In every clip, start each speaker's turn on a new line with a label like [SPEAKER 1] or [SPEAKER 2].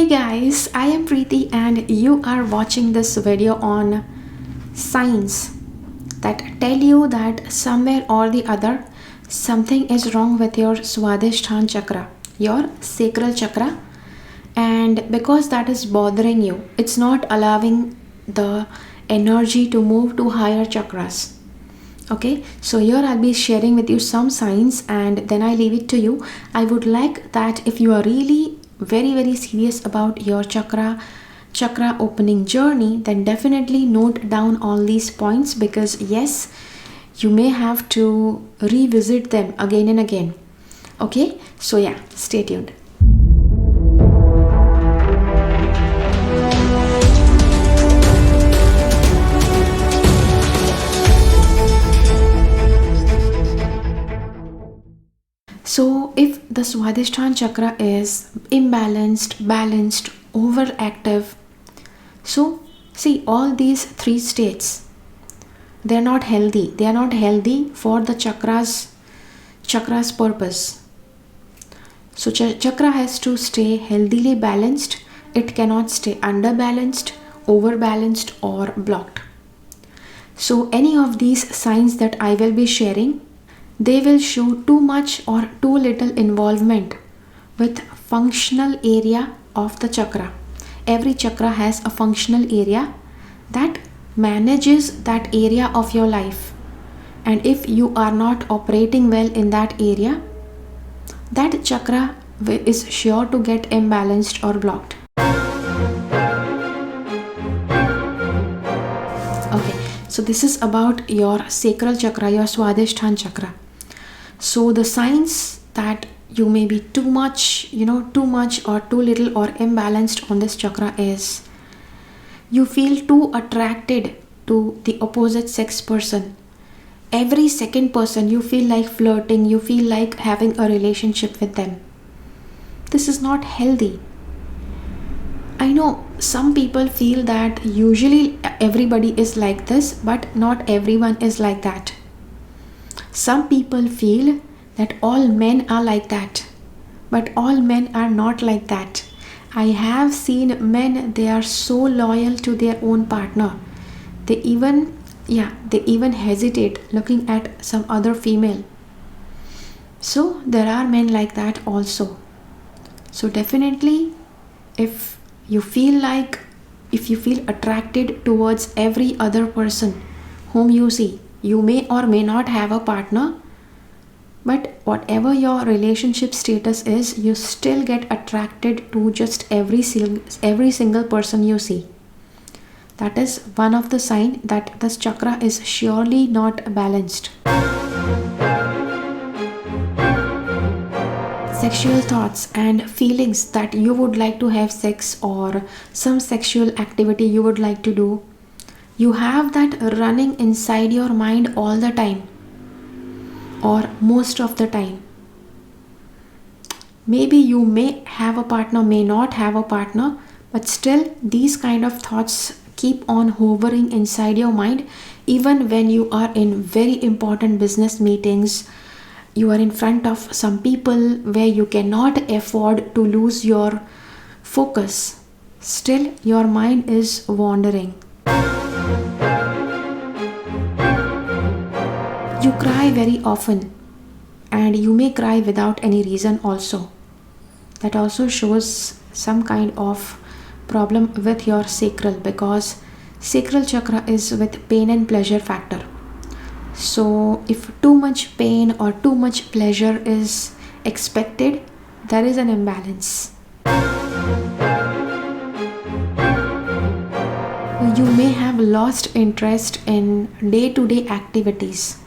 [SPEAKER 1] Hey guys, I am Preeti and you are watching this video on signs that tell you that somewhere or the other something is wrong with your Swadhisthana chakra, your sacral chakra, and because that is bothering you, it's not allowing the energy to move to higher chakras. Okay, so here I'll be sharing with you some signs and then I leave it to you. I would like that if you are really very serious about your chakra opening journey, then definitely note down all these points, because yes, you may have to revisit them again and again. Okay, so yeah, stay tuned. So, if the Swadhisthana chakra is imbalanced, balanced, overactive, so see, all these three states, they are not healthy. They are not healthy for the chakras purpose. So chakra has to stay healthily balanced. It cannot stay underbalanced, overbalanced, or blocked. So any of these signs that I will be sharing, they will show too much or too little involvement with functional area of the chakra. Every chakra has a functional area that manages that area of your life. And if you are not operating well in that area, that chakra is sure to get imbalanced or blocked. Okay, so this is about your sacral chakra, your Swadhisthana chakra. So the signs that you may be too much or too little or imbalanced on this chakra is you feel too attracted to the opposite sex person. Every second person you feel like flirting, you feel like having a relationship with them. This is not healthy. I know some people feel that usually everybody is like this, but not everyone is like that. Some people feel that all men are like that, but all men are not like that. I have seen men, they are so loyal to their own partner. They even hesitate looking at some other female. So there are men like that also. So definitely if you feel attracted towards every other person whom you see, you may or may not have a partner, but whatever your relationship status is, you still get attracted to just every single person you see. That is one of the signs that this chakra is surely not balanced. Sexual thoughts and feelings that you would like to have sex or some sexual activity you would like to do, you have that running inside your mind all the time or most of the time. Maybe you may have a partner, may not have a partner, but still these kind of thoughts keep on hovering inside your mind even when you are in very important business meetings. You are in front of some people where you cannot afford to lose your focus. Still your mind is wandering. You cry very often and you may cry without any reason also. That also shows some kind of problem with your sacral, because sacral chakra is with pain and pleasure factor. So if too much pain or too much pleasure is expected, there is an imbalance. You may have lost interest in day-to-day activities.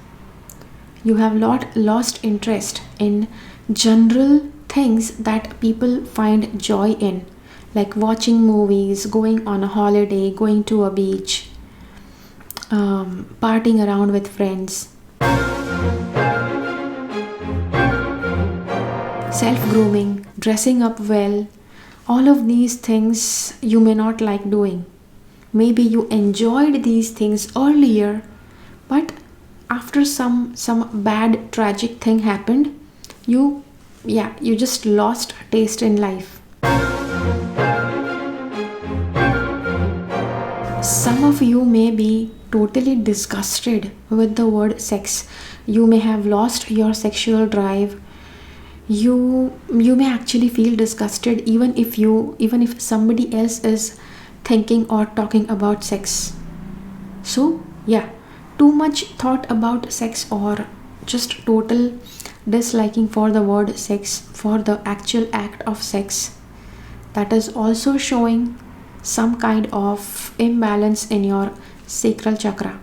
[SPEAKER 1] You have lost interest in general things that people find joy in, like watching movies, going on a holiday, going to a beach, partying around with friends. Self-grooming, dressing up well, all of these things you may not like doing. Maybe you enjoyed these things earlier, but after some bad tragic thing happened, you just lost taste in life. Some of you may be totally disgusted with the word sex. You may have lost your sexual drive. You may actually feel disgusted even if somebody else is thinking or talking about sex. So, yeah, too much thought about sex or just total disliking for the word sex, for the actual act of sex, that is also showing some kind of imbalance in your sacral chakra.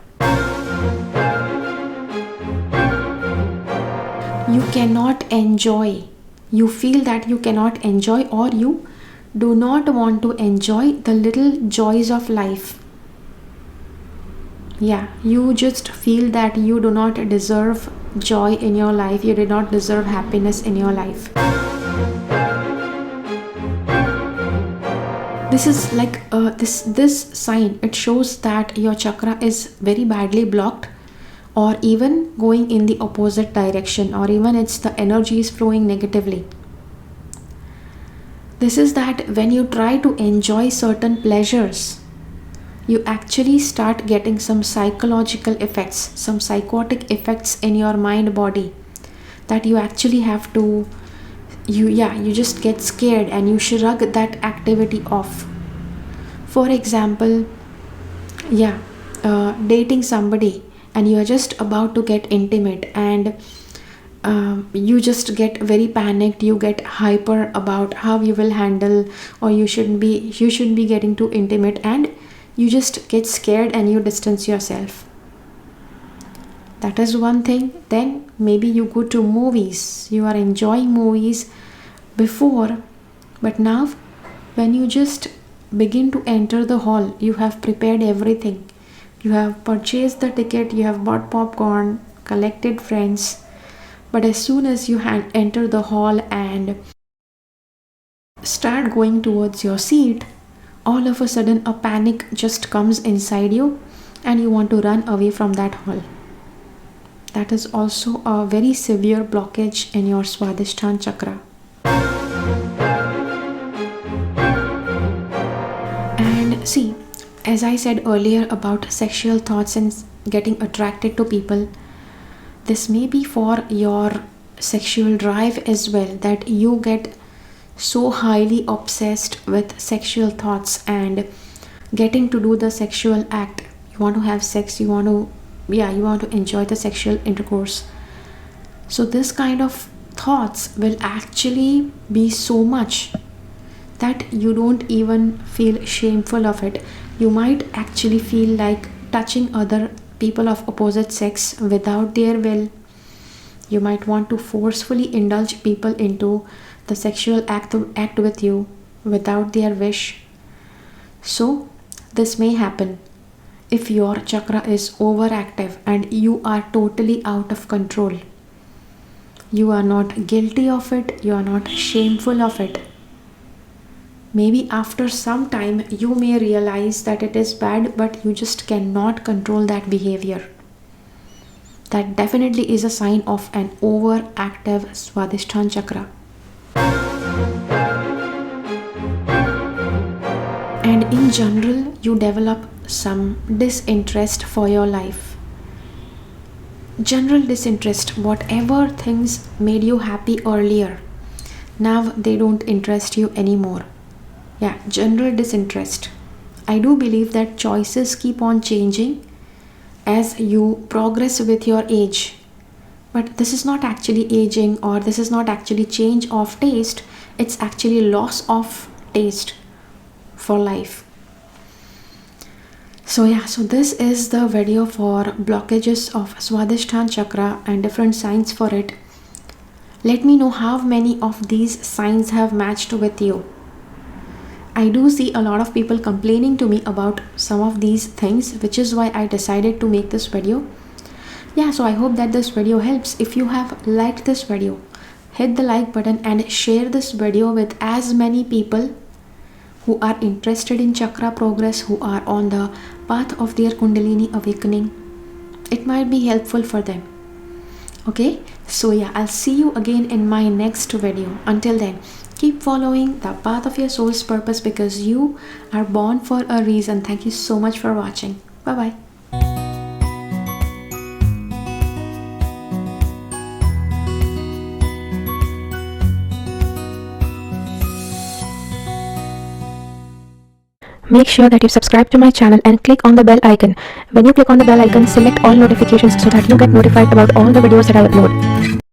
[SPEAKER 1] You cannot enjoy, you feel that you cannot enjoy, or you do not want to enjoy the little joys of life. Yeah, you just feel that you do not deserve joy in your life, you do not deserve happiness in your life. This is like this sign, it shows that your chakra is very badly blocked, or even going in the opposite direction, or even it's the energy is flowing negatively. This is that when you try to enjoy certain pleasures, you actually start getting some psychological effects, some psychotic effects in your mind body, that you actually have to, you just get scared and you shrug that activity off. For example, dating somebody and you are just about to get intimate, and you just get very panicked, you get hyper about how you will handle, or you shouldn't be getting too intimate, and you just get scared and you distance yourself. That is one thing. Then maybe you go to movies, you are enjoying movies before, but now when you just begin to enter the hall, you have prepared everything, you have purchased the ticket, you have bought popcorn, collected friends, but as soon as you enter the hall and start going towards your seat, all of a sudden a panic just comes inside you and you want to run away from that hall. That is also a very severe blockage in your Swadhisthana chakra. And see, as I said earlier about sexual thoughts and getting attracted to people, this may be for your sexual drive as well, that you get so highly obsessed with sexual thoughts and getting to do the sexual act. You want to have sex, you want to enjoy the sexual intercourse. So this kind of thoughts will actually be so much that you don't even feel shameful of it. You might actually feel like touching other people of opposite sex without their will. You might want to forcefully indulge people into the sexual act with you without their wish. So this may happen if your chakra is overactive and you are totally out of control. You are not guilty of it, you are not shameful of it. Maybe after some time you may realize that it is bad, but you just cannot control that behavior. That definitely is a sign of an overactive Swadhisthana chakra. And in general, you develop some disinterest for your life. General disinterest, whatever things made you happy earlier, now they don't interest you anymore. Yeah, general disinterest. I do believe that choices keep on changing as you progress with your age. But this is not actually aging, or this is not actually change of taste, it's actually loss of taste for life. So this is the video for blockages of Swadhisthana chakra and different signs for it. Let me know how many of these signs have matched with you. I do see a lot of people complaining to me about some of these things, which is why I decided to make this video. So I hope that this video helps. If you have liked this video, hit the like button and share this video with as many people who are interested in chakra progress, who are on the path of their Kundalini awakening. It might be helpful for them. Okay, so yeah, I'll see you again in my next video. Until then, keep following the path of your soul's purpose because you are born for a reason. Thank you so much for watching. Bye bye.
[SPEAKER 2] Make sure that you subscribe to my channel and click on the bell icon. When you click on the bell icon, select all notifications so that you get notified about all the videos that I upload.